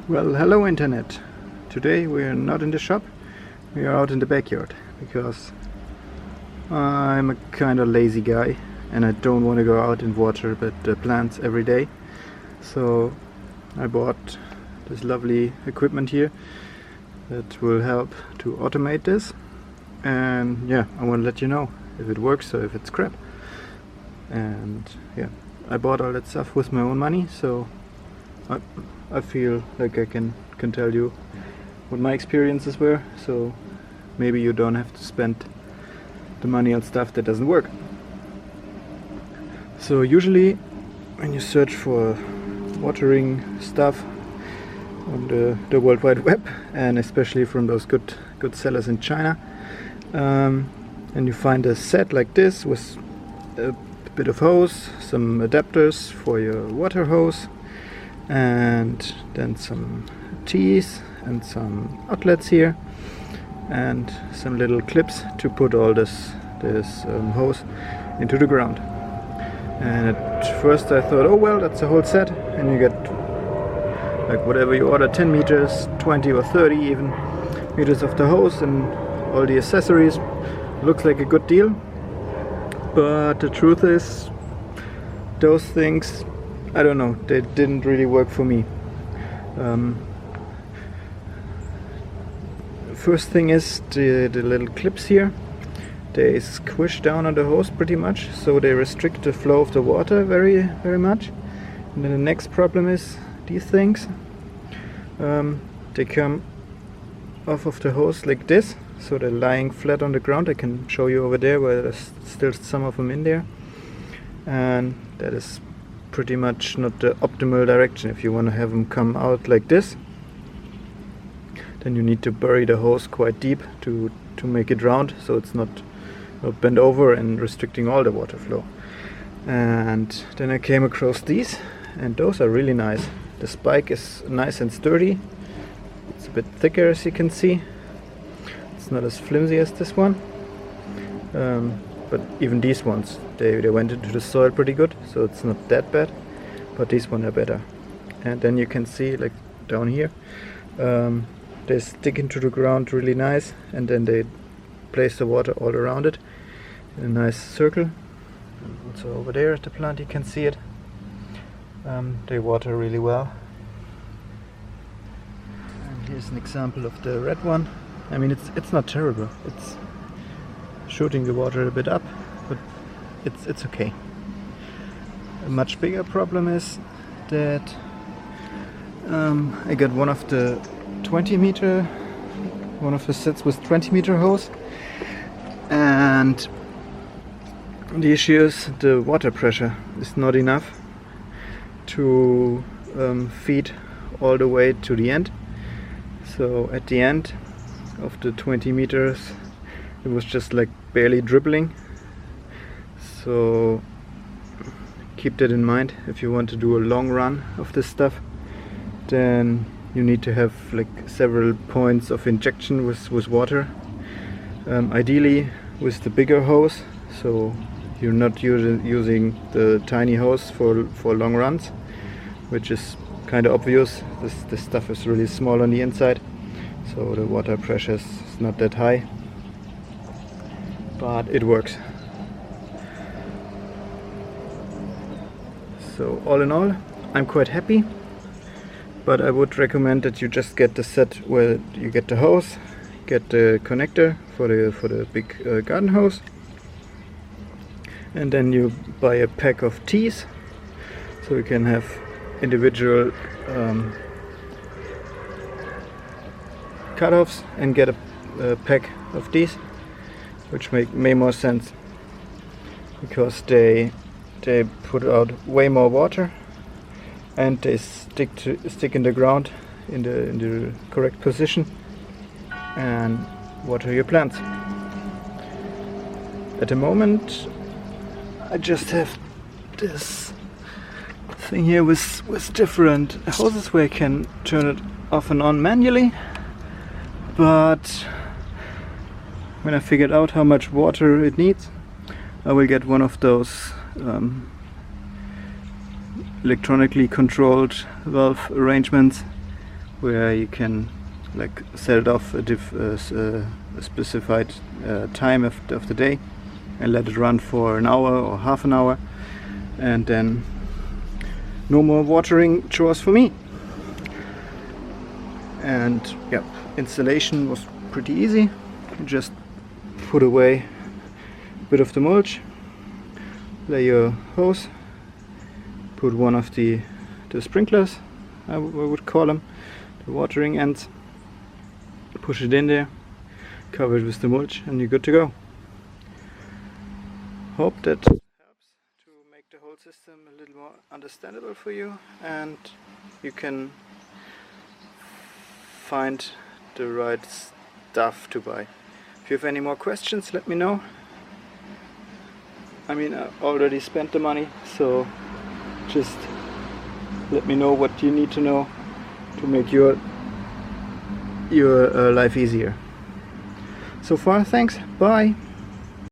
Well, hello internet. Today we are not in the shop, we are out in the backyard because I'm a kind of lazy guy and I don't want to go out and water the plants every day. So I bought this lovely equipment here that will help to automate this, and yeah, I want to let you know if it works or if it's crap. And yeah, I bought all that stuff with my own money, so I feel like I can tell you what my experiences were, so maybe you don't have to spend the money on stuff that doesn't work. So usually when you search for watering stuff on the World Wide Web, and especially from those good sellers in China, and you find a set like this with a bit of hose, some adapters for your water hose, and then some tees and some outlets here and some little clips to put all this hose into the ground. And at first I thought, oh well, that's a whole set, and you get like whatever you order, 10 meters, 20 or 30 even meters of the hose and all the accessories. Looks like a good deal, but the truth is those things, I don't know, they didn't really work for me. First thing is the little clips here, they squish down on the hose pretty much, so they restrict the flow of the water very much. And then the next problem is these things, they come off of the hose like this, so they're lying flat on the ground. I can show you over there where there's still some of them in there, and that is pretty much not the optimal direction. If you want to have them come out like this, then you need to bury the hose quite deep to make it round, so it's not bent over and restricting all the water flow. And then I came across these, and those are really nice. The spike is nice and sturdy. It's a bit thicker, as you can see. It's not as flimsy as this one, but even these ones, they went into the soil pretty good, so it's not that bad, but these ones are better. And then you can see, like down here, they stick into the ground really nice, and then they place the water all around it in a nice circle. And also over there at the plant you can see it. They water really well. And here's an example of the red one. I mean, it's not terrible. It's shooting the water a bit up, but it's okay. A much bigger problem is that I got one of the sets with 20 meter hose, and the issue is the water pressure is not enough to feed all the way to the end. So at the end of the 20 meters it was just like barely dribbling. So keep that in mind. If you want to do a long run of this stuff, then you need to have like several points of injection with water, ideally with the bigger hose, so you're not using the tiny hose for long runs, which is kind of obvious. This stuff is really small on the inside, so the water pressure is not that high, but it works. So all in all, I'm quite happy. But I would recommend that you just get the set where you get the hose, get the connector for the big garden hose, and then you buy a pack of tees, so you can have individual cutoffs, and get a pack of these, which make more sense because they put out way more water, and they stick in the ground in the correct position and water your plants. At the moment I just have this thing here with different hoses where I can turn it off and on manually, but when I figured out how much water it needs, I will get one of those electronically controlled valve arrangements where you can like set it off a specified time of the day and let it run for an hour or half an hour, and then no more watering chores for me. And yeah, installation was pretty easy. You just put away a bit of the mulch, lay your hose, put one of the sprinklers, I would call them, the watering ends, push it in there, cover it with the mulch, and you're good to go. Hope that helps to make the whole system a little more understandable for you, and you can find the right stuff to buy. If you have any more questions, let me know. I mean, I already spent the money, so just let me know what you need to know to make your life easier. So far, thanks, bye!